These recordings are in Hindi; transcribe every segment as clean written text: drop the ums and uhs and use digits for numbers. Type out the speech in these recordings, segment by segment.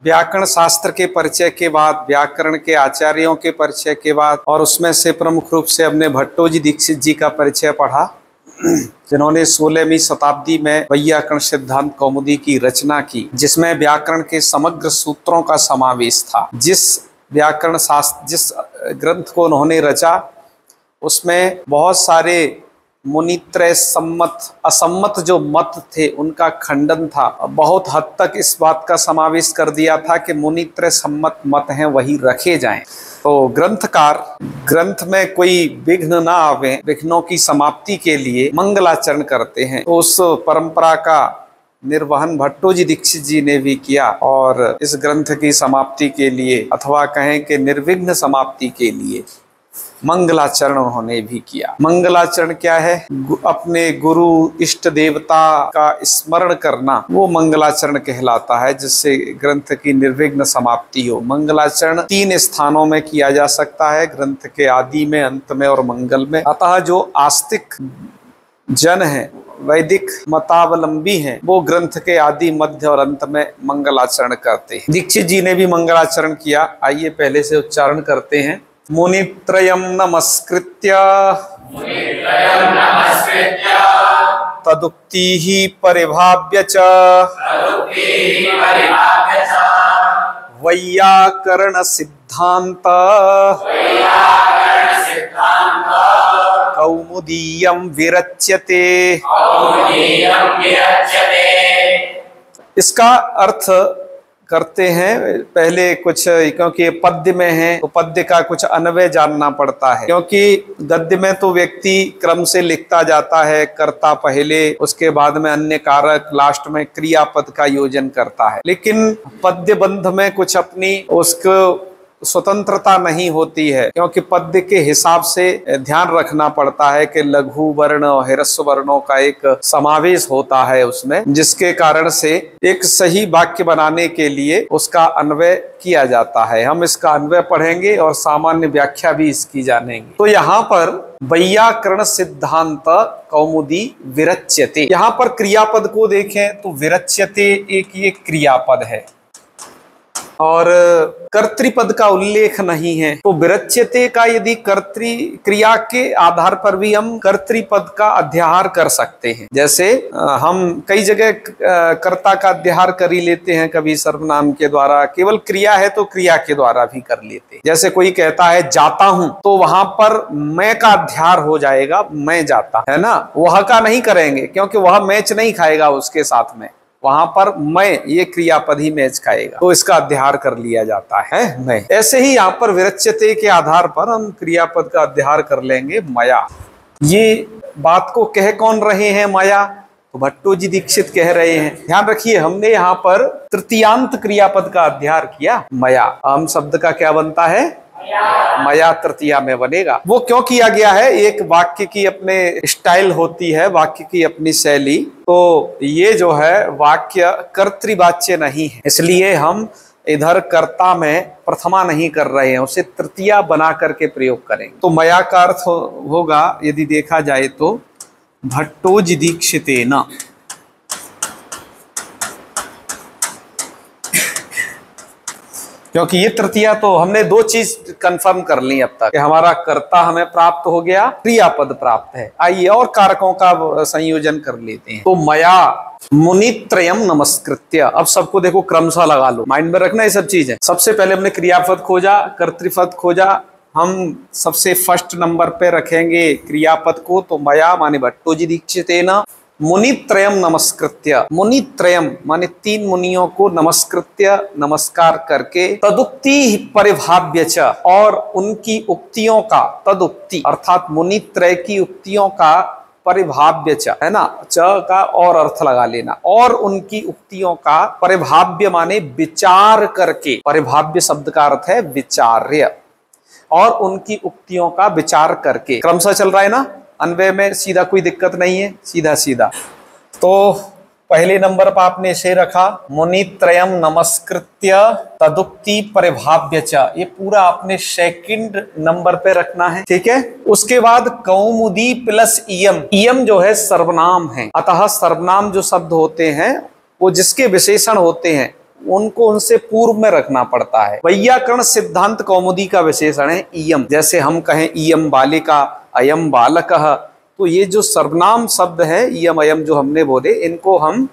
व्याकरण शास्त्र के परिचय के बाद, व्याकरण के आचार्यों के परिचय के बाद, और उसमें से प्रमुख रूप से हमने भट्टोजी दीक्षित जी का परिचय पढ़ा, जिन्होंने 16वीं शताब्दी में वैयाकरण सिद्धांत कौमुदी की रचना की, जिसमें व्याकरण के समग्र सूत्रों का समावेश था। जिस व्याकरण शास्त्र, जिस ग्रंथ को उन्होंने रचा, उसमें बहुत सारे मुनित्रय सम्मत, असम्मत जो मत थे उनका खंडन था। बहुत हद तक इस बात का समावेश कर दिया था कि मुनित्रय सम्मत मत हैं वही रखे जाएं। तो ग्रंथकार ग्रंथ में कोई विघ्न ना आवे, विघ्नों की समाप्ति के लिए मंगलाचरण करते हैं। तो उस परंपरा का निर्वहन भट्टोजी दीक्षित जी ने भी किया, और इस ग्रंथ की समाप्ति के लिए, अथवा कहें कि निर्विघ्न समाप्ति के लिए, मंगलाचरण उन्होंने भी किया। मंगलाचरण क्या है? अपने गुरु इष्ट देवता का स्मरण करना, वो मंगलाचरण कहलाता है, जिससे ग्रंथ की निर्विघ्न समाप्ति हो। मंगलाचरण 3 स्थानों में किया जा सकता है, ग्रंथ के आदि में, अंत में और मंगल में। अतः जो आस्तिक जन है, वैदिक मतावलंबी हैं, वो ग्रंथ के आदि, मध्य और अंत में मंगलाचरण करते हैं। दीक्षित जी ने भी मंगलाचरण किया। आइए पहले से उच्चारण करते हैं। मुनित्रयं नमस्कृत्य तदुक्तिः परिभाव्य च वैयाकरण सिद्धांत कौमुदीयं विरच्यते। इसका अर्थ करते हैं पहले कुछ, क्योंकि पद्य में है तो पद्य का कुछ अन्वय जानना पड़ता है, क्योंकि गद्य में तो व्यक्ति क्रम से लिखता जाता है, कर्ता पहले, उसके बाद में अन्य कारक, लास्ट में क्रियापद का योजन करता है। लेकिन पद्य बंध में कुछ अपनी उसको स्वतंत्रता नहीं होती है, क्योंकि पद्य के हिसाब से ध्यान रखना पड़ता है कि लघु वर्ण और ह्रस्व वर्णों का एक समावेश होता है उसमें, जिसके कारण से एक सही वाक्य बनाने के लिए उसका अन्वय किया जाता है। हम इसका अन्वय पढ़ेंगे और सामान्य व्याख्या भी इसकी जानेंगे। तो यहाँ पर वैयाकरण सिद्धांत कौमुदी विरच्यते, यहाँ पर क्रियापद को देखें तो विरच्यते एक ये क्रियापद है और कर्तृपद का उल्लेख नहीं है। तो विरच्यते का यदि कर्तृ क्रिया के आधार पर भी हम कर्तृपद का अध्याहार कर सकते हैं। जैसे हम कई जगह कर्ता का अध्याहार कर ही लेते हैं, कभी सर्वनाम के द्वारा, केवल क्रिया है तो क्रिया के द्वारा भी कर लेते हैं। जैसे कोई कहता है जाता हूं, तो वहां पर मैं का अध्याहार हो जाएगा, मैं जाता, है ना, वह का नहीं करेंगे, क्योंकि वह मैच नहीं खाएगा उसके साथ में, वहां पर मैं ये क्रियापद ही मैच खाएगा, तो इसका अध्याहार कर लिया जाता है मैं। ऐसे ही यहाँ पर विरच्यते के आधार पर हम क्रियापद का अध्याहार कर लेंगे मया। ये बात को कह कौन रहे हैं मया? तो भट्टोजी दीक्षित कह रहे हैं। ध्यान रखिए, हमने यहाँ पर तृतीयांत क्रियापद का अध्याहार किया मया। हम शब्द का क्या बनता है? मया तृतीया में बनेगा। वो क्यों किया गया है? एक वाक्य की अपने स्टाइल होती है, वाक्य की अपनी शैली। तो ये जो है वाक्य कर्तृवाच्य नहीं है, इसलिए हम इधर कर्ता में प्रथमा नहीं कर रहे हैं, उसे तृतीया बना करके प्रयोग करेंगे। तो मया का अर्थ होगा, यदि देखा जाए तो भट्टोजी दीक्षितेन, क्योंकि ये तृतीया तो हमने 2 चीज कंफर्म कर ली अब तक कि हमारा कर्ता हमें प्राप्त हो गया, क्रियापद प्राप्त है। आइए और कारकों का संयोजन कर लेते हैं। तो मया मुनित्रयम नमस्कृत्य, अब सबको देखो क्रमशः लगा लो, माइंड में रखना ये सब चीजें। सबसे पहले हमने क्रियापद खोजा, कर्तृपद खोजा, हम सबसे फर्स्ट नंबर पे रखेंगे क्रियापद को। तो मया माने भट्टोजी दीक्षितेन मुनित्रयम नमस्कृत्य, मुनित्रयम माने 3 मुनियों को नमस्कृत्य नमस्कार करके, तदुक्ति परिभाव्य च, और उनकी उक्तियों का, तदुक्ति अर्थात मुनित्रय की उक्तियों का, परिभाव्य च है ना, च का और अर्थ लगा लेना, और उनकी उक्तियों का परिभाव्य माने विचार करके, परिभाव्य शब्द का अर्थ है विचार्य, और उनकी उक्तियों का विचार करके। क्रमशः चल रहा है ना, अन्वय में सीधा कोई दिक्कत नहीं है, सीधा सीधा। तो पहले नंबर पर आपने इसे रखा, मुनित्रयम नमस्कृत्य तदुक्ति परिभाव्य च, ये पूरा आपने सेकंड नंबर पे रखना है, ठीक है। उसके बाद कौमुदी प्लस इयम, इयम जो है सर्वनाम है, अतः सर्वनाम जो शब्द होते हैं वो जिसके विशेषण होते हैं उनको उनसे पूर्व में रखना पड़ता है। वैयाकरण सिद्धांत कौमुदी का विशेषण है इयम। जैसे हम कहें इयम बालिका, अयम बालकः, तो ये जो सर्वनाम शब्द है इयम अयम जो हमने बोले, इनको हम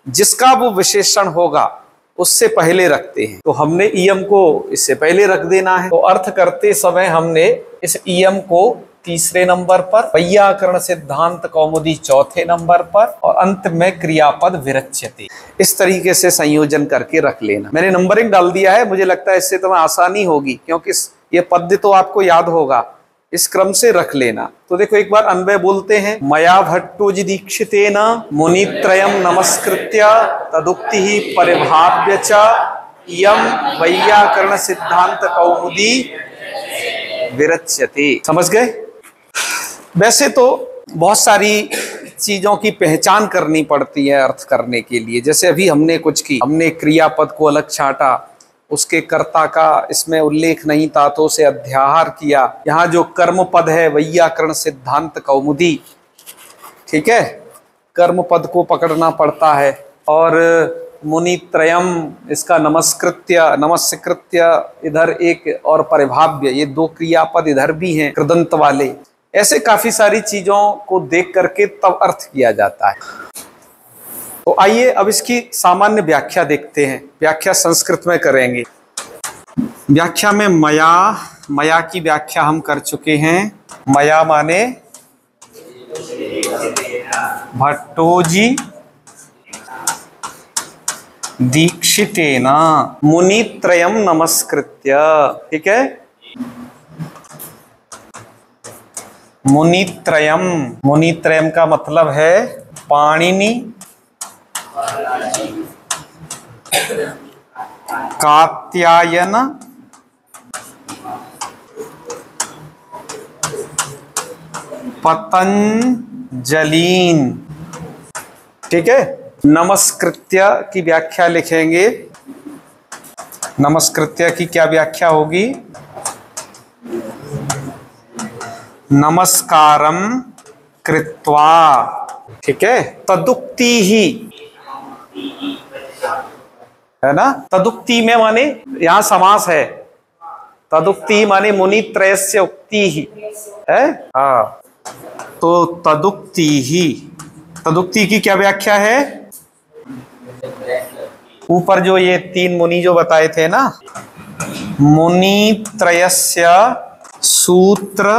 जिसका वो विशेषण होगा उससे पहले रखते हैं। तो हमने इयम को इससे पहले रख देना है। तो अर्थ करते समय हमने इस इयम को तीसरे नंबर पर, वैयाकरण सिद्धांत कौमुदी चौथे नंबर पर, और अंत में क्रियापद विरच्यते, इस तरीके से संयोजन करके रख लेना। मैंने नंबरिंग डाल दिया है, मुझे लगता है इससे तुम्हें आसानी होगी, क्योंकि ये पद्य तो आपको याद होगा, इस क्रम से रख लेना। तो देखो एक बार अन्वय बोलते हैं। मया भट्टोजि दीक्षितेन मुनित्रयम् नमस्कृत्य तदुक्तिः परिभाव्य च इयं वैयाकरण सिद्धांत कौमुदी विरच्यते। समझ गए? वैसे तो बहुत सारी चीजों की पहचान करनी पड़ती है अर्थ करने के लिए। जैसे अभी हमने कुछ की, हमने क्रियापद को अलग छांटा, उसके कर्ता का इसमें उल्लेख नहीं था तो उसे अध्याहार किया। यहाँ जो कर्म पद है वैयाकरण सिद्धांत कौमुदी, ठीक है, कर्म पद को पकड़ना पड़ता है। और मुनित्रयम, इसका नमस्कृत्य, नमस्कृत्य इधर एक, और परिभाव्य, ये दो क्रियापद इधर भी हैं कृदंत वाले। ऐसे काफी सारी चीजों को देख करके तब अर्थ किया जाता है। तो आइए अब इसकी सामान्य व्याख्या देखते हैं। व्याख्या संस्कृत में करेंगे। व्याख्या में मया, मया की व्याख्या हम कर चुके हैं। मया माने भट्टोजि दीक्षितेन मुनित्रयम् नमस्कृत्य, ठीक है। मुनित्रयम, मुनित्रयम का मतलब है पाणिनि, कात्यायन, पतंजलीन, ठीक है। नमस्कृत्य की व्याख्या लिखेंगे। नमस्कृत्य की क्या व्याख्या होगी? नमस्कारम कृत्वा, ठीक है। तदुक्ति ही है ना, तदुक्ति में माने यहां समास है, तदुक्ति माने मुनित्रयस्य उक्ति ही है। हाँ, तो तदुक्ति ही, तदुक्ति की क्या व्याख्या है? ऊपर जो ये तीन मुनि जो बताए थे ना, मुनित्रयस्य सूत्र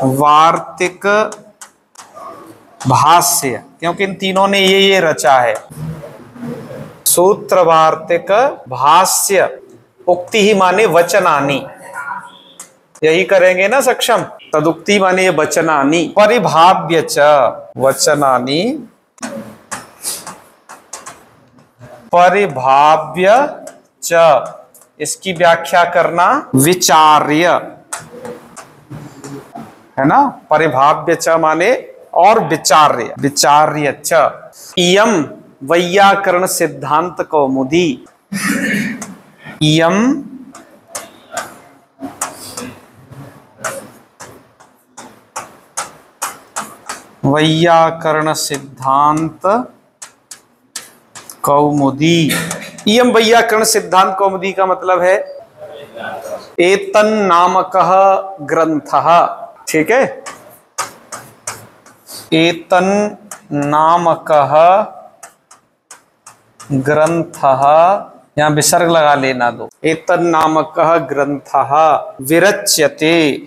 वार्तिक भाष्य, क्योंकि इन तीनों ने ये रचा है। सूत्र वार्तिक भाष्य, उक्ति ही माने वचनानि, यही करेंगे ना सक्षम। तदुक्ति माने ये वचनानि, परिभाव्य च वचनानि, परिभाव्य च इसकी व्याख्या करना विचार्य, है ना। परिभाव्य च माने और विचार्य, विचार्य च। इयम वैयाकरण सिद्धांत कौमुदी, इयम वैयाकरण सिद्धांत कौमुदी। इयम वैयाकरण सिद्धांत कौमुदी का मतलब है एतन नामकः ग्रंथः, ठीक है। एतन नामकः ग्रंथः, यहां विसर्ग लगा लेना दो। एतन नामकः ग्रंथः विरच्यते,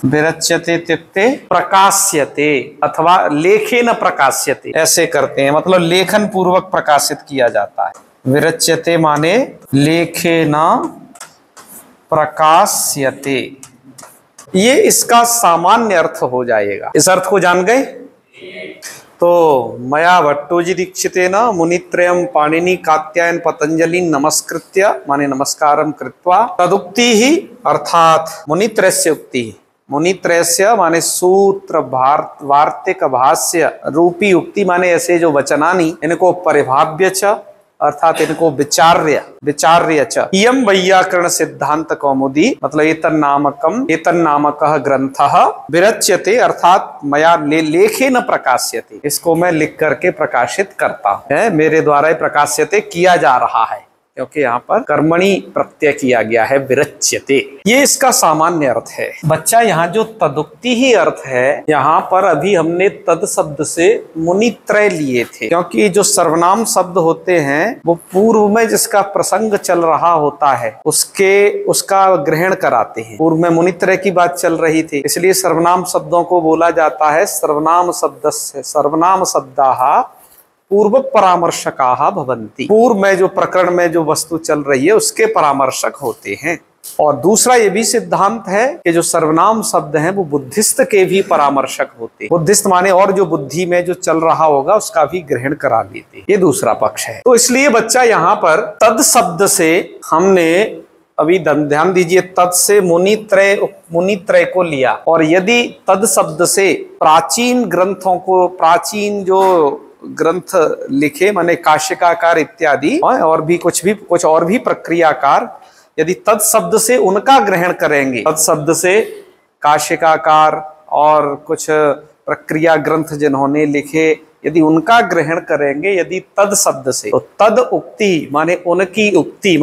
विरच्यते इत्युक्ते प्रकाश्यते अथवा लेखेन प्रकाश्यते, ऐसे करते हैं, मतलब लेखन पूर्वक प्रकाशित किया जाता है। विरच्यते माने लेखेन प्रकाश्यते, ये इसका सामान्य अर्थ हो जाएगा। इस अर्थ को जान गए? तो मया भट्टोजि दीक्षितेन मुनित्रयम् पाणिनि कात्यायन पतंजलिं नमस्कृत्य माने नमस्कारम कृत्वा तदुक्ति ही अर्थात मुनित्रयस्य उक्ति, मुनित्रयस्य माने सूत्र वार्तिक भाष्य रूपी उक्ति माने ऐसे जो वचनानि, इनको परिभाव्य च अर्थात इनको विचार्य च इयं वैयाकरण सिद्धांत कौमुदी, मतलब एतन्नामकः ग्रंथः विरच्यते, अर्थात मया लेखेन प्रकाश्यते, इसको मैं लिख करके प्रकाशित करता हूं, मेरे द्वारा प्रकाश्यते किया जा रहा है, क्योंकि यहाँ पर कर्मणि प्रत्यय किया गया है, विरच्यते। ये इसका सामान्य अर्थ है। बच्चा यहाँ जो तदुक्ति ही अर्थ है, यहाँ पर अभी हमने तद शब्द से मुनित्रय लिए थे, क्योंकि जो सर्वनाम शब्द होते हैं वो पूर्व में जिसका प्रसंग चल रहा होता है उसका ग्रहण कराते हैं। पूर्व में मुनित्रय की बात चल रही थी, इसलिए सर्वनाम शब्दों को बोला जाता है सर्वनाम शब्दाः पूर्व परामर्शकाः भवन्ति। पूर्व में जो प्रकरण में जो वस्तु चल रही है उसके परामर्शक होते हैं। और दूसरा ये भी सिद्धांत है कि जो सर्वनाम शब्द हैं वो बुद्धिस्त के भी परामर्शक होते हैं। बुद्धिस्त माने और जो बुद्धि में जो चल रहा होगा उसका भी ग्रहण करा लेते, ये दूसरा पक्ष है। तो इसलिए बच्चा यहाँ पर तद शब्द से हमने अभी ध्यान दीजिए, तद से मुनित्रय को लिया, और यदि तद शब्द से प्राचीन ग्रंथों को, प्राचीन जो ग्रंथ लिखे माने काशिकाकार इत्यादि और भी कुछ और भी प्रक्रियाकार, यदि तद शब्द से उनका ग्रहण करेंगे, तद शब्द से काशिकाकार और कुछ प्रक्रिया ग्रंथ जिन्होंने लिखे, यदि उनका ग्रहण करेंगे, यदि तद शब्द से, तो तद उक्ति माने उनकी उक्ति,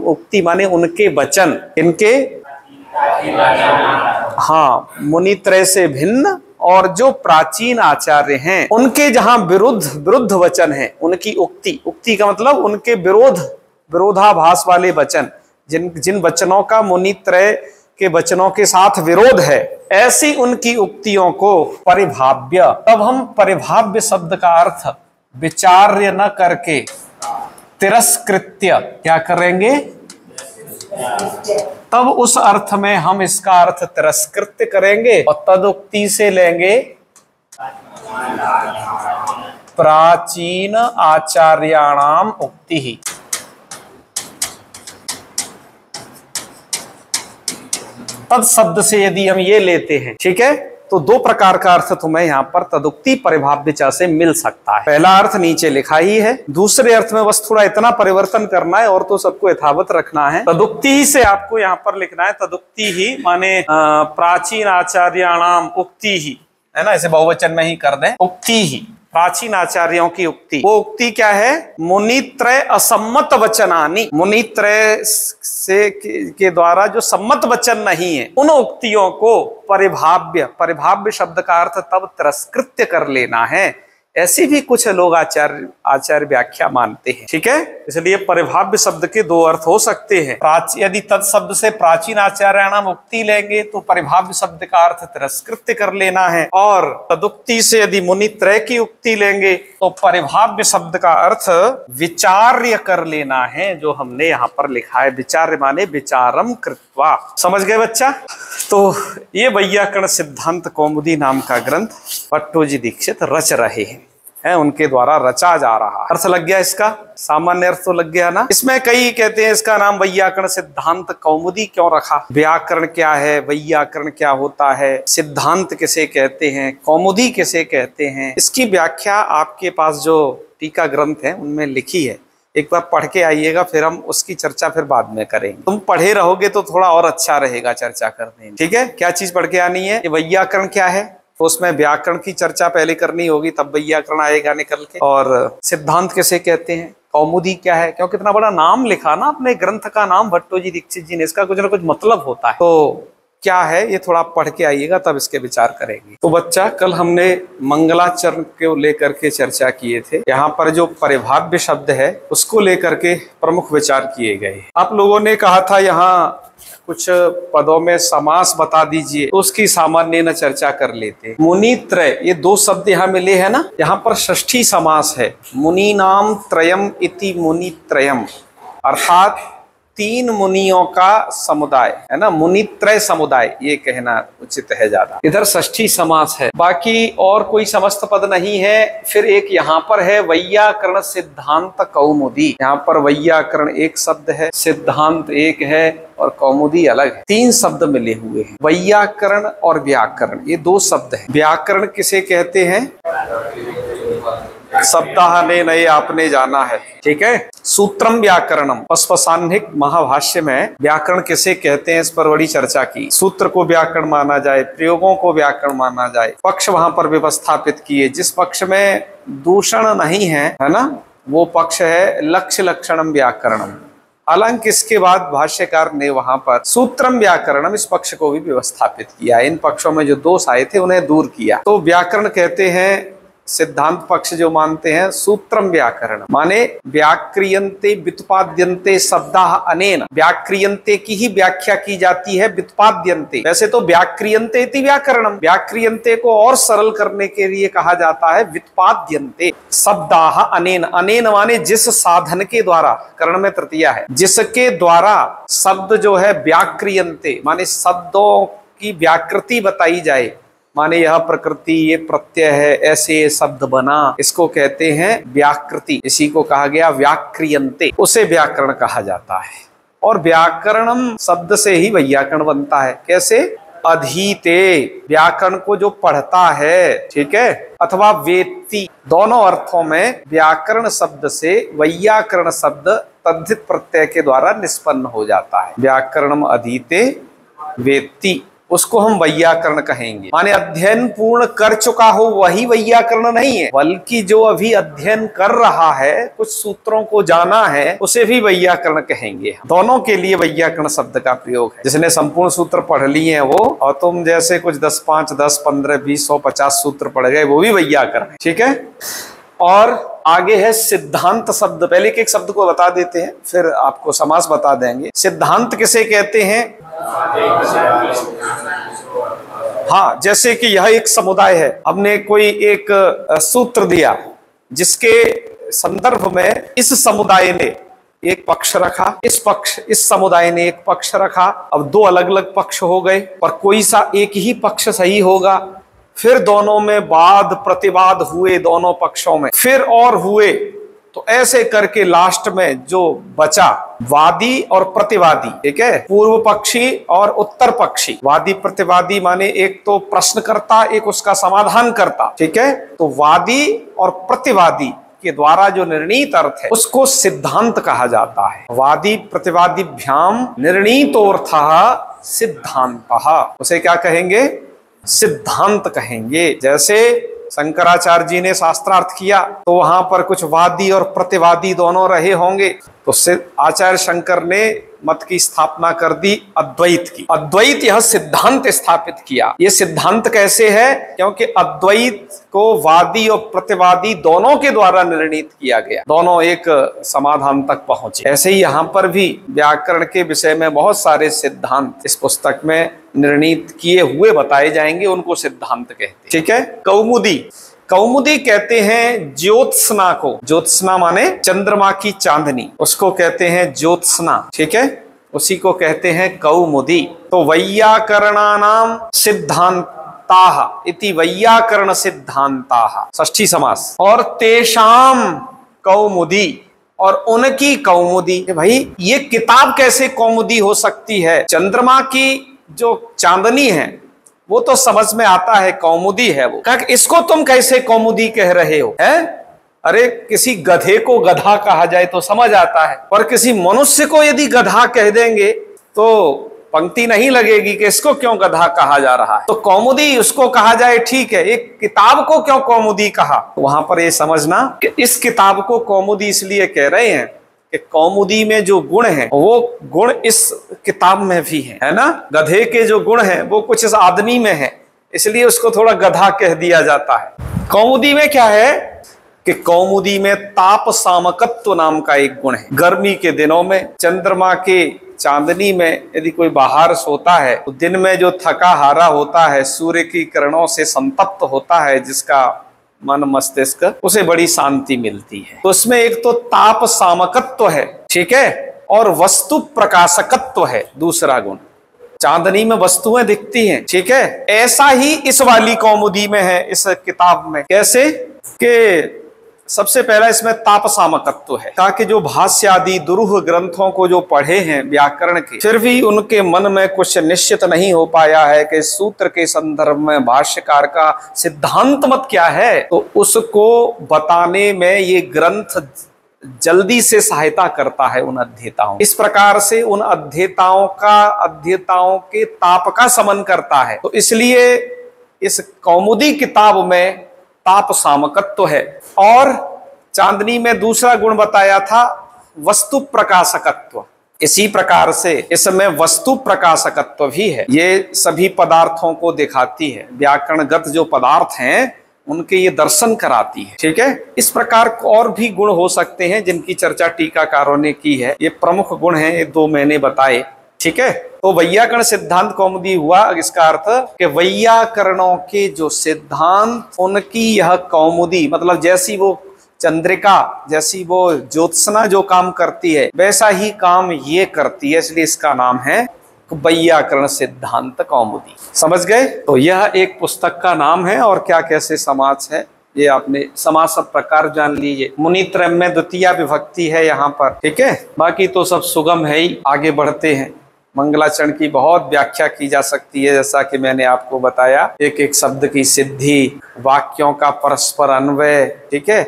उक्ति माने उनके वचन, इनके हाँ मुनित्रय से भिन्न और जो प्राचीन आचार्य हैं उनके जहां विरुद्ध वचन है, उनकी उक्ति का मतलब उनके विरोधाभास वाले वचन, जिन वचनों का मुनित्रय के वचनों के साथ विरोध है, ऐसी उनकी उक्तियों को परिभाव्य, तब हम परिभाव्य शब्द का अर्थ विचार्य न करके तिरस्कृत्य क्या करेंगे, तब उस अर्थ में हम इसका अर्थ तिरस्कृत्य करेंगे और तदुक्ति से लेंगे प्राचीन आचार्याणाम उक्ति ही। तद शब्द से यदि हम ये लेते हैं, ठीक है, तो दो प्रकार का अर्थ तुम्हें यहाँ पर तदुक्ति परिभाव्यचा से मिल सकता है। पहला अर्थ नीचे लिखा ही है, दूसरे अर्थ में बस थोड़ा इतना परिवर्तन करना है और तो सबको यथावत रखना है। तदुक्ति ही से आपको यहाँ पर लिखना है, तदुक्ति ही माने प्राचीन आचार्याणाम उक्ति ही, है ना, इसे बहुवचन में ही कर दें, उक्ति ही, प्राचीन आचार्यों की उक्ति। वो उक्ति क्या है, मुनित्रय असम्मत वचनानि, मुनित्रय से के द्वारा जो सम्मत वचन नहीं है, उन उक्तियों को परिभाव्य शब्द का अर्थ तब तिरस्कृत्य कर लेना है। ऐसी भी कुछ लोग आचार्य व्याख्या मानते हैं, ठीक है। इसलिए परिभाव्य शब्द के दो अर्थ हो सकते हैं। यदि तत् शब्द से प्राचीन आचार्याणाम उक्ति लेंगे तो परिभाव्य शब्द का अर्थ तिरस्कृत्य कर लेना है, और तदुक्ति से यदि मुनित्रय की उक्ति लेंगे तो परिभाव्य शब्द का अर्थ विचार्य कर लेना है, जो हमने यहाँ पर लिखा है। विचार्य माने विचारम कृत्वा। समझ गए बच्चा? तो ये वैयाकरण सिद्धांत कौमुदी नाम का ग्रंथ भट्टोजी दीक्षित रच रहे हैं, उनके द्वारा रचा जा रहा। अर्थ लग गया इसका? सामान्य अर्थ तो लग गया ना। इसमें कई कहते हैं इसका नाम वैयाकरण सिद्धांत कौमुदी क्यों रखा, व्याकरण क्या है, वैयाकरण क्या होता है, सिद्धांत किसे कहते हैं, कौमुदी किसे कहते हैं, इसकी व्याख्या आपके पास जो टीका ग्रंथ है उनमें लिखी है। एक बार पढ़ के आइएगा, फिर हम उसकी चर्चा फिर बाद में करेंगे। तुम पढ़े रहोगे तो थोड़ा और अच्छा रहेगा चर्चा करने में, ठीक है। क्या चीज पढ़ के आनी है, ये वैयाकरण क्या है, तो उसमें व्याकरण की चर्चा पहले करनी होगी, तब वैयाकरण आएगा निकल के। और सिद्धांत किसे कहते हैं, कौमुदी क्या है, क्योंकि इतना बड़ा नाम लिखा ना अपने ग्रंथ का नाम भट्टोजी दीक्षित जी ने, इसका कुछ ना कुछ मतलब होता है। तो क्या है ये थोड़ा पढ़ के आइएगा, तब इसके विचार करेंगे। तो बच्चा, कल हमने मंगलाचरण को लेकर के चर्चा किए थे। यहाँ पर जो परिभाव्य शब्द है उसको लेकर के प्रमुख विचार किए गए। आप लोगों ने कहा था यहाँ कुछ पदों में समास बता दीजिए, तो उसकी सामान्य न चर्चा कर लेते। मुनित्रय, ये दो शब्द यहाँ मिले हैं ना, यहाँ पर षष्ठी समास है। मुनीनाम त्रयम इति मुनित्रयम, अर्थात तीन मुनियों का समुदाय है ना, मुनित्रय समुदाय ये कहना उचित है ज्यादा। इधर षष्ठी समास है, बाकी और कोई समस्त पद नहीं है। फिर एक यहाँ पर है वैयाकरण सिद्धांत कौमुदी, यहाँ पर वैयाकरण एक शब्द है, सिद्धांत एक है और कौमुदी अलग है। तीन शब्द मिले हुए हैं, वैयाकरण और व्याकरण, ये दो शब्द हैं। व्याकरण किसे कहते हैं, शब्दाह ने नए आपने जाना है। ठीक है। सूत्रम व्याकरणम, पस्पसान्निक महाभाष्य में व्याकरण किसे कहते हैं इस पर बड़ी चर्चा की। सूत्र को व्याकरण माना जाए, प्रयोगों को व्याकरण माना जाए, पक्ष वहां पर व्यवस्थापित किए। जिस पक्ष में दूषण नहीं है ना, वो पक्ष है लक्ष्य लक्षणम व्याकरणम। हालांकि इसके बाद भाष्यकार ने वहां पर सूत्रम व्याकरणम इस पक्ष को भी व्यवस्थापित किया। इन पक्षों में जो दोष आए थे उन्हें दूर किया। तो व्याकरण कहते हैं, सिद्धांत पक्ष जो मानते हैं सूत्रम व्याकरण माने व्याक्रियन्ते व्युत्पाद्यन्ते शब्दाः अनेन, व्याक्रियन्ते की ही व्याख्या की जाती है व्युत्पाद्यन्ते। वैसे तो व्याक्रियन्ते इति व्याकरणम, व्याक्रियन्ते को और सरल करने के लिए कहा जाता है व्युत्पाद्यन्ते शब्दाः अनेन। अनेन माने जिस साधन के द्वारा, कर्ण में तृतीया है, जिसके द्वारा शब्द जो है व्याक्रियन्ते माने शब्दों की व्याकृति बताई जाए, माने यह प्रकृति, ये प्रत्यय है, ऐसे ये शब्द बना, इसको कहते हैं व्याकृति। इसी को कहा गया व्याक्रियन्ते, उसे व्याकरण कहा जाता है। और व्याकरणम शब्द से ही वैयाकरण बनता है। कैसे? अधीते, व्याकरण को जो पढ़ता है, ठीक है, अथवा वेत्ति, दोनों अर्थों में व्याकरण शब्द से वैयाकरण शब्द तद्धित प्रत्यय के द्वारा निष्पन्न हो जाता है। व्याकरणम अधीते वेत्ति, उसको हम वैयाकरण कहेंगे। माने अध्ययन पूर्ण कर चुका हो वही वैयाकरण नहीं है, बल्कि जो अभी अध्ययन कर रहा है, कुछ सूत्रों को जाना है, उसे भी वैयाकरण कहेंगे। दोनों के लिए वैयाकरण शब्द का प्रयोग है। जिसने संपूर्ण सूत्र पढ़ लिए हैं वो, और तुम जैसे कुछ 10, 5, 10, 15, 20, 100, 50 सूत्र पढ़ गए, वो भी वैयाकरण है। ठीक है। और आगे है सिद्धांत शब्द। पहले एक शब्द को बता देते हैं, फिर आपको समास बता देंगे। सिद्धांत किसे कहते हैं? हाँ, जैसे कि यह एक समुदाय है, हमने कोई एक सूत्र दिया जिसके संदर्भ में इस समुदाय ने एक पक्ष रखा, इस समुदाय ने एक पक्ष रखा। अब दो अलग अलग पक्ष हो गए, पर कोई सा एक ही पक्ष सही होगा। फिर दोनों में वाद प्रतिवाद हुए, दोनों पक्षों में फिर और हुए, तो ऐसे करके लास्ट में जो बचा वादी और प्रतिवादी, ठीक है, पूर्व पक्षी और उत्तर पक्षी। वादी प्रतिवादी माने एक तो प्रश्नकर्ता, एक उसका समाधान करता, ठीक है। तो वादी और प्रतिवादी के द्वारा जो निर्णीत अर्थ है उसको सिद्धांत कहा जाता है। वादी प्रतिवादीभ्याम निर्णीतोऽर्थः सिद्धांतः, उसे क्या कहेंगे? सिद्धांत कहेंगे। जैसे शंकराचार्य जी ने शास्त्रार्थ किया तो वहां पर कुछ वादी और प्रतिवादी दोनों रहे होंगे, तो आचार्य शंकर ने मत की स्थापना कर दी अद्वैत की। अद्वैत यह सिद्धांत स्थापित किया। ये सिद्धांत कैसे है? क्योंकि अद्वैत को वादी और प्रतिवादी दोनों के द्वारा निर्णीत किया गया, दोनों एक समाधान तक पहुंचे। ऐसे ही यहाँ पर भी व्याकरण के विषय में बहुत सारे सिद्धांत इस पुस्तक में निर्णीत किए हुए बताए जाएंगे, उनको सिद्धांत कहते हैं। ठीक है। कौमुदी, कौमुदी कहते हैं ज्योत्सना को। ज्योत्सना माने चंद्रमा की चांदनी, उसको कहते हैं ज्योत्सना। ठीक है, उसी को कहते हैं कौमुदी। तो वैयाकरणानाम सिद्धांताः इति वैयाकरण सिद्धांताः, षष्ठी समास। और तेषाम कौमुदी, और उनकी कौमुदी। भाई ये किताब कैसे कौमुदी हो सकती है? चंद्रमा की जो चांदनी है वो तो समझ में आता है कौमुदी है वो, कहा इसको तुम कैसे कौमुदी कह रहे हो? है? अरे किसी गधे को गधा कहा जाए तो समझ आता है, पर किसी मनुष्य को यदि गधा कह देंगे तो पंक्ति नहीं लगेगी कि इसको क्यों गधा कहा जा रहा है। तो कौमुदी उसको कहा जाए, ठीक है, एक किताब को क्यों कौमुदी कहा? तो वहां पर ये समझना कि इस किताब को कौमुदी इसलिए कह रहे हैं कि कौमुदी में जो गुण है वो गुण इस किताब में भी है ना। गधे के जो गुण है वो कुछ इस आदमी में है, इसलिए उसको थोड़ा गधा कह दिया जाता है। कौमुदी में क्या है कि कौमुदी में ताप सामकत्व नाम का एक गुण है। गर्मी के दिनों में चंद्रमा के चांदनी में यदि कोई बाहर सोता है तो दिन में जो थका हारा होता है, सूर्य की किरणों से संतप्त होता है, जिसका मन मस्तिष्क, उसे बड़ी शांति मिलती है। तो उसमें एक तो ताप सामकत्व है, ठीक है, और वस्तु प्रकाशकत्व है दूसरा गुण। चांदनी में वस्तुएं दिखती हैं, ठीक है। ऐसा ही इस वाली कौमुदी में है, इस किताब में। कैसे? कि सबसे पहला इसमें तापसामकत्व है, ताकि जो भाष्य आदि दुरूह ग्रंथों को जो पढ़े हैं व्याकरण के, फिर भी उनके मन में कुछ निश्चित नहीं हो पाया है कि सूत्र के संदर्भ में भाष्यकार का सिद्धांत मत क्या है, तो उसको बताने में ये ग्रंथ जल्दी से सहायता करता है उन अध्येताओं। इस प्रकार से उन अध्येताओं के ताप का समन करता है। तो इसलिए इस कौमुदी किताब में ताप सामकत्व है। और चांदनी में दूसरा गुण बताया था वस्तु प्रकाशकत्व। इसी प्रकार से इसमें वस्तु प्रकाशकत्व भी है। ये सभी पदार्थों को दिखाती है, व्याकरणगत जो पदार्थ हैं उनके ये दर्शन कराती है। ठीक है, इस प्रकार और भी गुण हो सकते हैं जिनकी चर्चा टीकाकारों ने की है। ये प्रमुख गुण हैं, ये दो मैंने बताए। ठीक है, तो वैयाकरण सिद्धांत कौमुदी हुआ। इसका अर्थ कि वैयाकरणों के जो सिद्धांत उनकी यह कौमुदी, मतलब जैसी वो चंद्रिका, जैसी वो ज्योत्सना जो काम करती है वैसा ही काम ये करती है, इसलिए इसका नाम है वैयाकरण सिद्धांत कौमुदी। समझ गए? तो यह एक पुस्तक का नाम है। और क्या कैसे समास है ये आपने समास सब प्रकार जान लीजिए। मुनित्रय में द्वितीय विभक्ति है यहाँ पर। ठीक है, बाकी तो सब सुगम है ही। आगे बढ़ते हैं। मंगलाचरण की बहुत व्याख्या की जा सकती है, जैसा कि मैंने आपको बताया, एक एक शब्द की सिद्धि, वाक्यों का परस्पर अन्वय, ठीक है,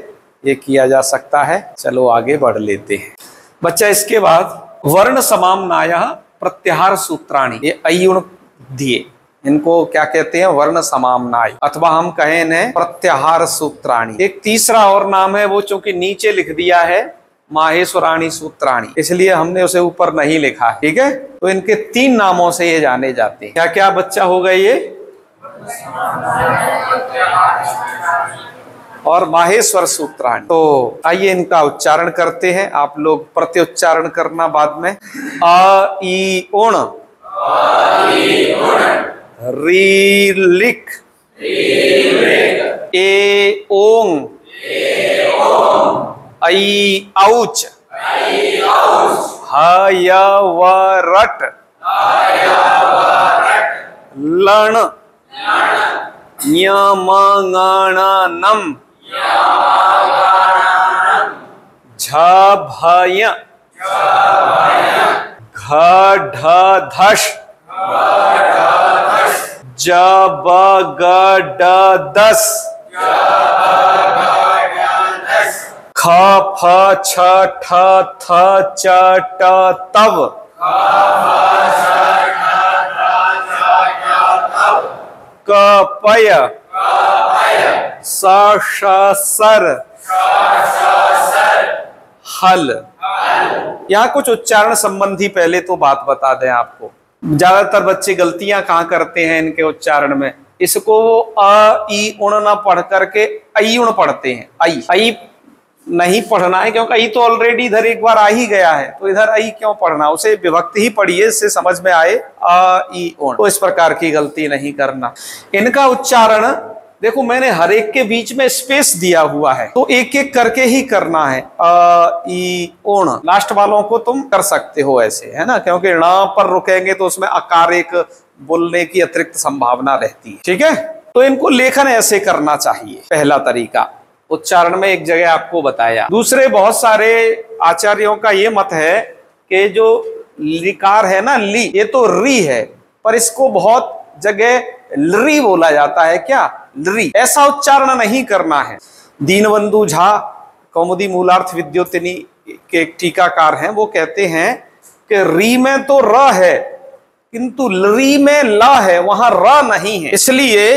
ये किया जा सकता है। चलो आगे बढ़ लेते हैं बच्चा। इसके बाद वर्ण समाम्नायः प्रत्याहार सूत्राणी, ये अयुण दिए, इनको क्या कहते हैं? वर्ण समाम्नाय, अथवा हम कहें इन्हें प्रत्याहार सूत्राणी। एक तीसरा और नाम है, वो चूंकि नीचे लिख दिया है माहेश्वराणी सूत्राणी, इसलिए हमने उसे ऊपर नहीं लिखा। ठीक है, तो इनके तीन नामों से ये जाने जाते हैं। क्या क्या बच्चा हो गए ये? और माहेश्वर सूत्राणी। तो आइए इनका उच्चारण करते हैं। आप लोग प्रत्युच्चारण करना बाद में। अ ई उण, री लिख, ए ओंग, आई औच, ह य व रट, लण, ञ म ङ ण नम, झ भय, घ ढ धश, ज ब ग ड दस, ख फ छ ठ थ च ट तव, क पय, स श सर, हल। यहाँ कुछ उच्चारण संबंधी पहले तो बात बता दें आपको। ज्यादातर बच्चे गलतियां कहाँ करते हैं इनके उच्चारण में? इसको अ ई उण न पढ़ करके आई उण पढ़ते हैं। आई नहीं पढ़ना है, क्योंकि आई तो ऑलरेडी इधर एक बार आ ही गया है, तो इधर आई क्यों पढ़ना? उसे विभक्ति ही पढ़िए, इससे समझ में आए अ ई उण। तो इस प्रकार की गलती नहीं करना। इनका उच्चारण देखो, मैंने हर एक के बीच में स्पेस दिया हुआ है, तो एक एक करके ही करना है। अ ई उण, लास्ट वालों को तुम कर सकते हो ऐसे, है ना, क्योंकि ण पर रुकेंगे तो उसमें अकार एक बोलने की अतिरिक्त संभावना रहती है। ठीक है, तो इनको लेखन ऐसे करना चाहिए। पहला तरीका उच्चारण में एक जगह आपको बताया। दूसरे बहुत सारे आचार्यों का ये मत है कि जो लिकार है ना, ली, ये तो री है, पर इसको बहुत जगह लरी बोला जाता है। क्या? लरी। ऐसा उच्चारण नहीं करना है। दीनबंधु झा कौमुदी मूलार्थ विद्योतिनी के एक टीकाकार हैं, वो कहते हैं कि री में तो र है, किंतु लरी में ल है, वहां र नहीं है। इसलिए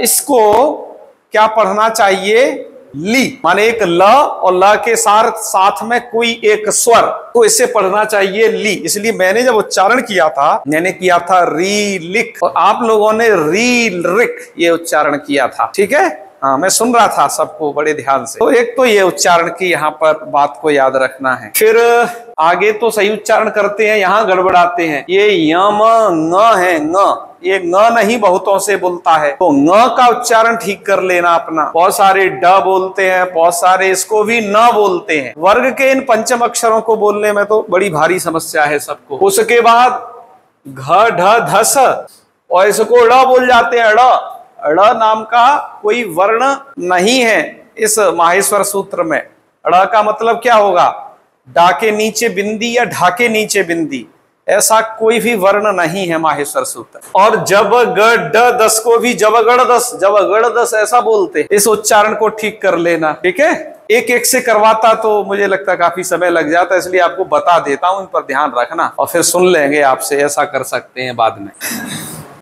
इसको क्या पढ़ना चाहिए? ली, माने एक ल और ल के साथ में कोई एक स्वर, तो इसे पढ़ना चाहिए ली। इसलिए मैंने जब उच्चारण किया था, मैंने किया था री लिख, और आप लोगों ने री रिक ये उच्चारण किया था। ठीक है, हाँ, मैं सुन रहा था सबको बड़े ध्यान से। तो एक तो ये उच्चारण की यहाँ पर बात को याद रखना है। फिर आगे तो सही उच्चारण करते हैं, यहाँ गड़बड़ाते हैं। ये यम न है, न, ये न नहीं बहुतों से बोलता है, तो न का उच्चारण ठीक कर लेना अपना। बहुत सारे ड बोलते हैं, बहुत सारे इसको भी न बोलते हैं। वर्ग के इन पंचम अक्षरों को बोलने में तो बड़ी भारी समस्या है सबको। उसके बाद घ ढ धस, और इसको ड़ बोल जाते हैं। ड़ नाम का कोई वर्ण नहीं है, इस माहेश्वर सूत्र में ड़ का मतलब क्या होगा? डा के नीचे बिंदी या ढा के नीचे बिंदी, ऐसा कोई भी वर्ण नहीं है माहेश्वर सूत्र। और जब ग ड दस को भी जबगड़ दस ऐसा बोलते। इस उच्चारण को ठीक कर लेना, ठीक है। एक एक से करवाता तो मुझे लगता काफी समय लग जाता, इसलिए आपको बता देता हूं, इन पर ध्यान रखना और फिर सुन लेंगे आपसे, ऐसा कर सकते हैं बाद में।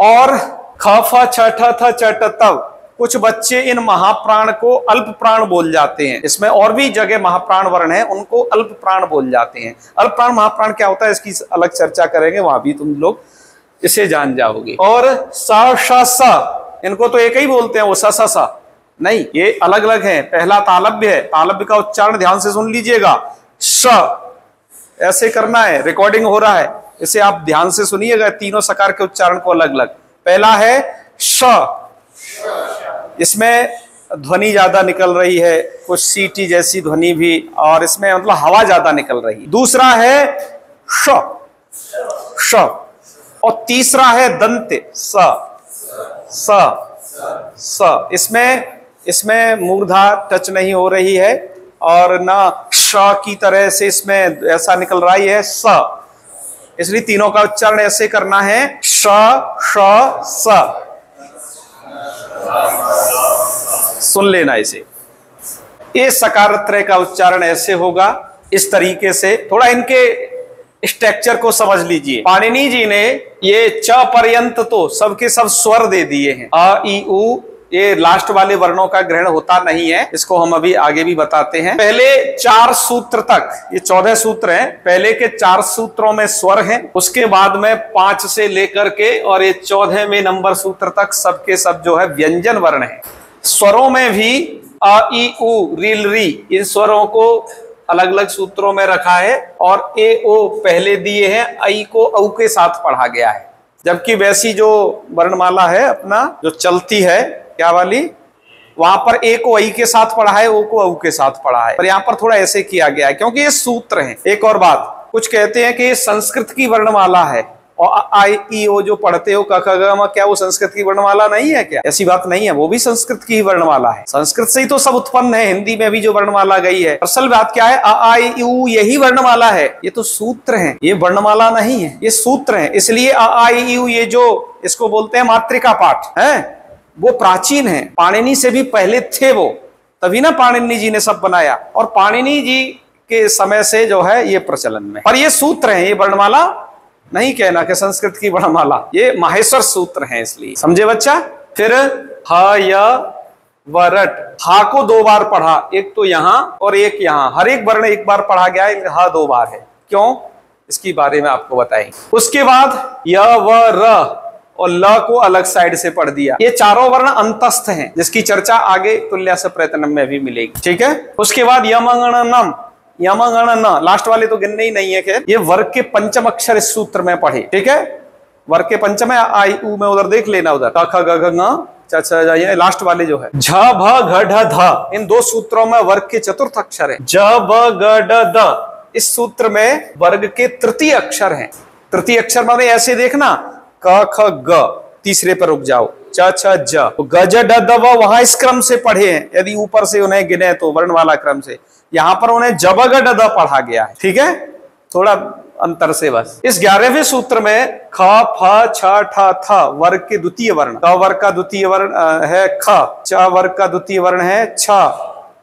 और ख फ छ ठ थ च ट तव, कुछ बच्चे इन महाप्राण को अल्प प्राण बोल जाते हैं। इसमें और भी जगह महाप्राण वर्ण है, उनको अल्प प्राण बोल जाते हैं। अल्प प्राण महाप्राण क्या होता है इसकी अलग चर्चा करेंगे, वहां भी तुम लोग इसे जान जाओगे। और सा श स, इनको तो एक ही बोलते हैं, वो स स स नहीं, ये अलग अलग है। पहला तालव्य है, तालव्य का उच्चारण ध्यान से सुन लीजिएगा। श ऐसे करना है, रिकॉर्डिंग हो रहा है, इसे आप ध्यान से सुनिएगा, तीनों सकार के उच्चारण को अलग अलग। पहला है श, इसमें ध्वनि ज्यादा निकल रही है, कुछ सीटी जैसी ध्वनि भी, और इसमें मतलब हवा ज्यादा निकल रही है। दूसरा है श, श, और तीसरा है दंते स, स, स। इसमें मूर्धा टच नहीं हो रही है और ना श की तरह से इसमें ऐसा निकल रहा है स, इसलिए तीनों का उच्चारण ऐसे करना है श श स। सुन लेना इसे, ये सकारत्रय का उच्चारण ऐसे होगा, इस तरीके से। थोड़ा इनके स्ट्रक्चर को समझ लीजिए। पाणिनि जी ने ये च पर्यंत तो सबके सब स्वर दे दिए हैं। अ ई उ, ये लास्ट वाले वर्णों का ग्रहण होता नहीं है, इसको हम अभी आगे भी बताते हैं। पहले 4 सूत्र तक, ये 14 सूत्र हैं, पहले के 4 सूत्रों में स्वर हैं, उसके बाद में 5 से लेकर के और ये 14वें नंबर सूत्र तक सबके सब जो है व्यंजन वर्ण है। स्वरों में भी अ ई उ रील री, इन स्वरों को अलग अलग सूत्रों में रखा है और ए ओ पहले दिए हैं, आई को औ के साथ पढ़ा गया है। जबकि वैसी जो वर्णमाला है अपना जो चलती है, क्या वाली, वहां पर ए को आई के साथ पढ़ा है, ओ को औ के साथ पढ़ा है, पर यहाँ पर थोड़ा ऐसे किया गया है क्योंकि ये सूत्र हैं। एक और बात, कुछ कहते हैं कि ये संस्कृत की वर्णमाला है और आई ई ओ जो पढ़ते हो क ख ग म, क्या वो संस्कृत की वर्णमाला नहीं है क्या? ऐसी बात नहीं है, वो भी संस्कृत की वर्णमाला है। संस्कृत से ही तो सब उत्पन्न है, हिंदी में भी जो वर्णमाला गई है। असल बात क्या है, अ आ इ उ यही वर्णमाला है, ये तो सूत्र हैं, ये वर्णमाला नहीं है, ये सूत्र हैं। इसलिए अ आ इ उ, ये जो इसको बोलते हैं मातृका पाठ है, वो प्राचीन है, पाणिनि से भी पहले थे वो, तभी ना पाणिनि जी ने सब बनाया, और पाणिनि जी के समय से जो है ये प्रचलन में। पर ये सूत्र हैं, ये वर्णमाला नहीं कहना कि संस्कृत की वर्णमाला, ये माहेश्वर सूत्र हैं, इसलिए समझे बच्चा। फिर ह य वरट, हा को 2 बार पढ़ा, एक तो यहाँ और एक यहाँ, हर एक वर्ण एक बार पढ़ा गया है, हा 2 बार है, क्यों, इसकी बारे में आपको बताएंगे। उसके बाद य व र और ल को अलग साइड से पढ़ दिया। ये चारों वर्ण अंतस्थ हैं, जिसकी चर्चा आगे तुल्यास प्रयत्नम में भी मिलेगी, ठीक है। उसके बाद यमगणनम, यमगणन, लास्ट वाले तो गिनने ही नहीं है, खैर ये वर्ग के पंचम अक्षर इस सूत्र में पढ़े, ठीक है। वर्ग के पंचम है, आई उ में उधर देख लेना, उधर क ख ग घ ङ, ये लास्ट वाले जो है झ भ घ ढ ध, इन 2 सूत्रों में वर्ग के चतुर्थ अक्षर है। ज ब ग ड द, इस सूत्र में वर्ग के तृतीय अक्षर हैं। तृतीय अक्षर माने ऐसे देखना, क ख ग, तीसरे पर रुक जाओ, च छ ज, ग ज ड द व वहां इस क्रम से पढ़े हैं, यदि ऊपर से उन्हें गिने तो वर्णमाला क्रम से, यहाँ पर उन्हें जब ग ड द पढ़ा गया है, ठीक है, थोड़ा अंतर से बस। इस 11वें सूत्र में ख फ छ ठ थ वर्ग के द्वितीय वर्ण, क वर्ग का द्वितीय वर्ण है ख, च वर्ग का द्वितीय वर्ण है छ,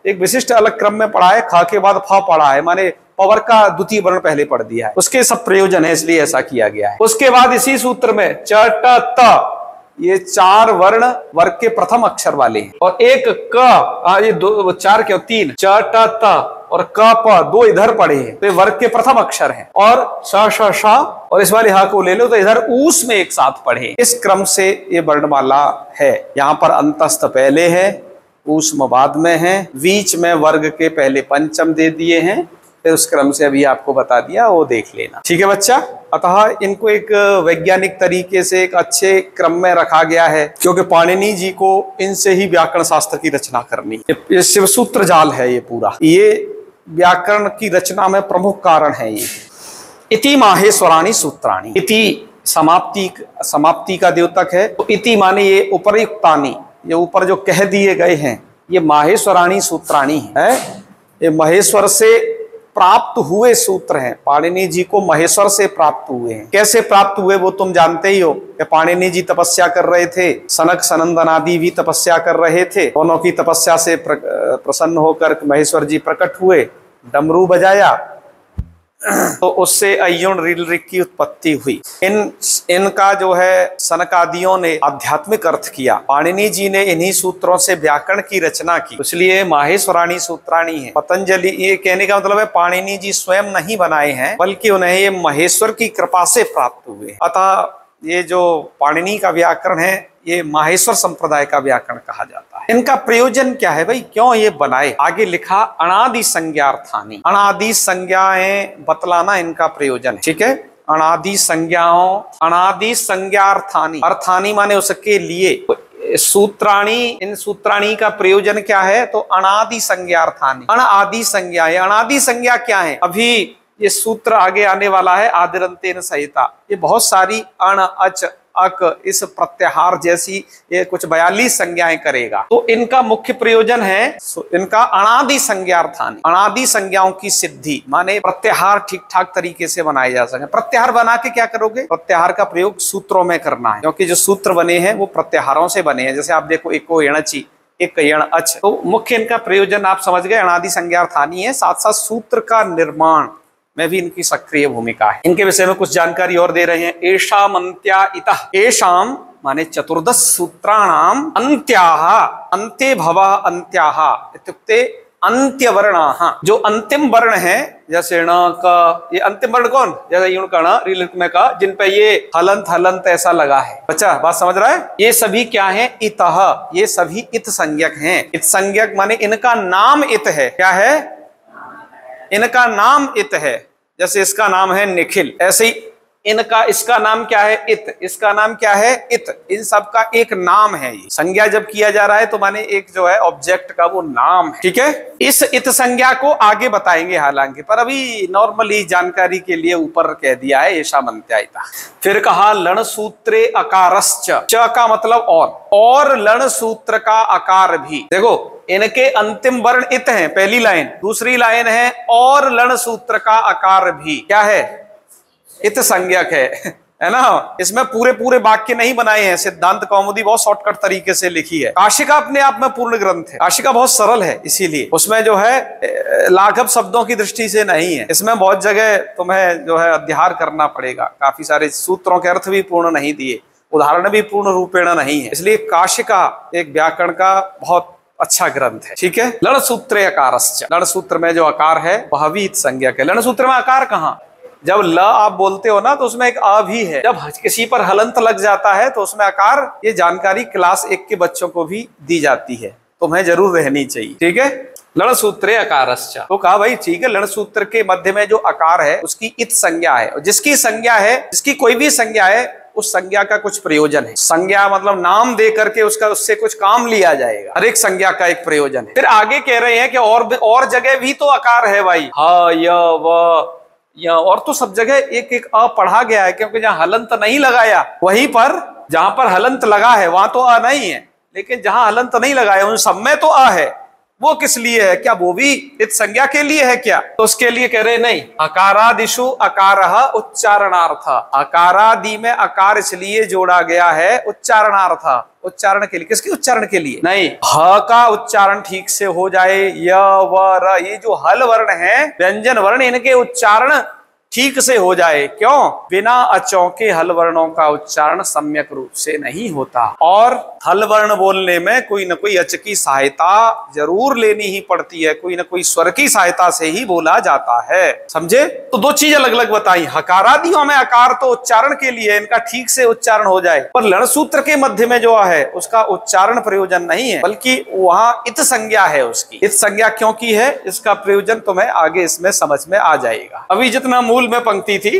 एक विशिष्ट अलग क्रम में पढ़ा है, ख के बाद फ पढ़ा है, माने पवर का द्वितीय वर्ण पहले पढ़ दिया है, उसके सब प्रयोजन है, इसलिए ऐसा किया गया है। उसके बाद इसी सूत्र में च ट त, ये 4 वर्ण वर्ग के प्रथम अक्षर वाले हैं, और एक क, ये 4 क्यों 3, च ट त और क प 2 इधर पढ़े हैं, तो ये वर्ग के प्रथम अक्षर हैं। और श श श, और इस वाले हा को ले लो तो इधर ऊस में एक साथ पढ़े, इस क्रम से ये वर्णमाला है। यहाँ पर अंतस्थ पहले है, ऊष्म बाद में है, बीच में वर्ग के पहले पंचम दे दिए हैं, फिर उस क्रम से अभी आपको बता दिया, वो देख लेना, ठीक है बच्चा। अतः इनको एक वैज्ञानिक तरीके से एक अच्छे क्रम में रखा गया है, क्योंकि पाणिनि जी को इनसे ही व्याकरण शास्त्र की रचना करनी। ये शिवसूत्र जाल है, ये पूरा, ये व्याकरण की रचना में प्रमुख कारण है। ये इति माहेश्वराणि सूत्राणि, इति समाप्ति का द्योतक है, तो इति माने ये उपरयुक्तानि, ये ऊपर जो कह दिए गए हैं, ये माहेश्वराणी सूत्राणी है। ये महेश्वर से प्राप्त हुए सूत्र हैं। पाणिनि जी को महेश्वर से प्राप्त हुए हैं। कैसे प्राप्त हुए वो तुम जानते ही हो कि पाणिनि जी तपस्या कर रहे थे, सनक सनंदन आदि भी तपस्या कर रहे थे। दोनों की तपस्या से प्रसन्न होकर महेश्वर जी प्रकट हुए, डमरू बजाया तो उससे अय्युण ऋलऋक की उत्पत्ति हुई। इनका जो है सनकादियों ने आध्यात्मिक अर्थ किया, पाणिनि जी ने इन्हीं सूत्रों से व्याकरण की रचना की, इसलिए माहेश्वराणी सूत्राणी है। पतंजलि, ये कहने का मतलब है पाणिनि जी स्वयं नहीं बनाए हैं, बल्कि उन्हें ये महेश्वर की कृपा से प्राप्त हुए। अतः ये जो पाणिनि का व्याकरण है ये माहेश्वर संप्रदाय का व्याकरण कहा जाता है। इनका प्रयोजन क्या है भाई, क्यों ये बनाए? आगे लिखा अनादि संज्ञार्थानी, अनादि संज्ञाएं बतलाना इनका प्रयोजन है। ठीक है, अनादि संज्ञाओं, अनादि संज्ञार्थानी, अर्थानी माने उसके लिए, सूत्राणी, इन सूत्राणी का प्रयोजन क्या है? तो अनादि संज्ञार्थानी, अनादि संज्ञाएं। अनादि संज्ञा क्या है? अभी ये सूत्र आगे आने वाला है, आदिरंतेन सहिता। ये बहुत सारी अण, अच, अक, इस प्रत्याहार जैसी ये कुछ 42 संज्ञाएं करेगा। तो इनका मुख्य प्रयोजन है इनका अनादि संज्ञार्थानी, अनादि संज्ञाओं की सिद्धि, माने प्रत्याहार ठीक ठाक तरीके से बनाए जा सके। प्रत्याहार बना के क्या करोगे? प्रत्याहार का प्रयोग सूत्रों में करना है, क्योंकि जो सूत्र बने हैं वो प्रत्याहारों से बने हैं। जैसे आप देखो, एको एणची, एक यण अच। तो मुख्य इनका प्रयोजन आप समझ गए, अनादि संज्ञार्थानी है। साथ साथ सूत्र का निर्माण में भी इनकी सक्रिय भूमिका है। इनके विषय में कुछ जानकारी और दे रहे हैं। एषाम अन्त्या इतः, एषाम माने चतुर्दश सूत्राणाम अन्त्याः, अन्ते भवः अन्त्याः इत्युक्ते अंत्य वर्णाः, जो अंतिम वर्ण है, जैसे ण क, ये अंतिम वर्ण कौन? जैसे यूं कर्ण ऋलित में का, जिन पे ये हलंत हलंत ऐसा लगा है। बच्चा बात समझ रहा है? ये सभी क्या है? इतः, ये सभी इत संज्ञक हैं। इत संज्ञक माने इनका नाम इत है। क्या है? इनका नाम इत है। जैसे इसका नाम है निखिल, ऐसे ही इनका, इसका नाम क्या है? इत, इसका नाम क्या है? इत। इन सब का एक नाम है। ये संज्ञा जब किया जा रहा है तो माने एक जो है ऑब्जेक्ट का वो नाम है। ठीक है, इस इत संज्ञा को आगे बताएंगे हालांकि, पर अभी नॉर्मली जानकारी के लिए ऊपर कह दिया है एषाम अन्त्यायिता। फिर कहा लण सूत्रे अकारश्च, च का मतलब और लण सूत्र का आकार भी। देखो, इनके अंतिम वर्ण इत हैं, पहली लाइन। दूसरी लाइन है और लण सूत्र का आकार भी क्या है? इत संज्ञक है ना। इसमें पूरे वाक्य नहीं बनाए हैं। सिद्धांत कौमुदी बहुत शॉर्टकट तरीके से लिखी है। काशिका अपने आप में पूर्ण ग्रंथ है। काशिका बहुत सरल है, इसीलिए उसमें जो है लाघव शब्दों की दृष्टि से नहीं है। इसमें बहुत जगह तुम्हें जो है अध्ययन करना पड़ेगा। काफी सारे सूत्रों के अर्थ भी पूर्ण नहीं दिए, उदाहरण भी पूर्ण रूपेण नहीं है। इसलिए काशिका एक व्याकरण का बहुत अच्छा ग्रंथ है। ठीक है, लण सूत्रे अकारश्च, लण सूत्र में जो आकार है वह भी इत संज्ञक है। लण सूत्र में आकार कहाँ? जब ल आप बोलते हो ना तो उसमें एक आ भी है। जब किसी पर हलंत लग जाता है तो उसमें आकार, ये जानकारी क्लास 1 के बच्चों को भी दी जाती है, तुम्हें जरूर रहनी चाहिए। ठीक है, लण सूत्रे अकारश्च। तो कहा भाई ठीक है, लण सूत्र के मध्य में जो आकार है उसकी इत संज्ञा है, और जिसकी संज्ञा है, जिसकी कोई भी संज्ञा है, उस संज्ञा का कुछ प्रयोजन है। संज्ञा मतलब नाम दे करके उसका, उससे कुछ काम लिया जाएगा। हर एक संज्ञा का एक प्रयोजन है। फिर आगे कह रहे हैं कि और जगह भी तो आकार है भाई, ह, य, व, या और तो सब जगह एक एक अ पढ़ा गया है, क्योंकि जहां हलंत नहीं लगाया वहीं पर, जहां पर हलंत लगा है वहां तो अ नहीं है, लेकिन जहां हलंत नहीं लगाया उन सब में तो अ है। वो किस लिए है? क्या वो भी इत संज्ञा के लिए है क्या? तो उसके लिए कह रहे नहीं, अकारादिषु अकारः उच्चारणार्थ। अकारादि में अकार इसलिए जोड़ा गया है उच्चारणार्थ, उच्चारण के लिए। किसके उच्चारण के लिए? नहीं, ह का उच्चारण ठीक से हो जाए, य, व, र, ये जो हल वर्ण है, व्यंजन वर्ण, इनके उच्चारण ठीक से हो जाए। क्यों? बिना अचों के हल वर्णों का उच्चारण सम्यक रूप से नहीं होता, और हल वर्ण बोलने में कोई न कोई अच की सहायता जरूर लेनी ही पड़ती है, कोई न कोई स्वर की सहायता से ही बोला जाता है। समझे? तो दो चीज अलग अलग बताई। हकारादियों में आकार तो उच्चारण के लिए, इनका ठीक से उच्चारण हो जाए, पर लण सूत्र के मध्य में जो है उसका उच्चारण प्रयोजन नहीं है, बल्कि वहां इत संज्ञा है। उसकी इत संज्ञा क्यों की है, इसका प्रयोजन तुम्हें आगे इसमें समझ में आ जाएगा। अभी जितना मूल में पंक्ति थी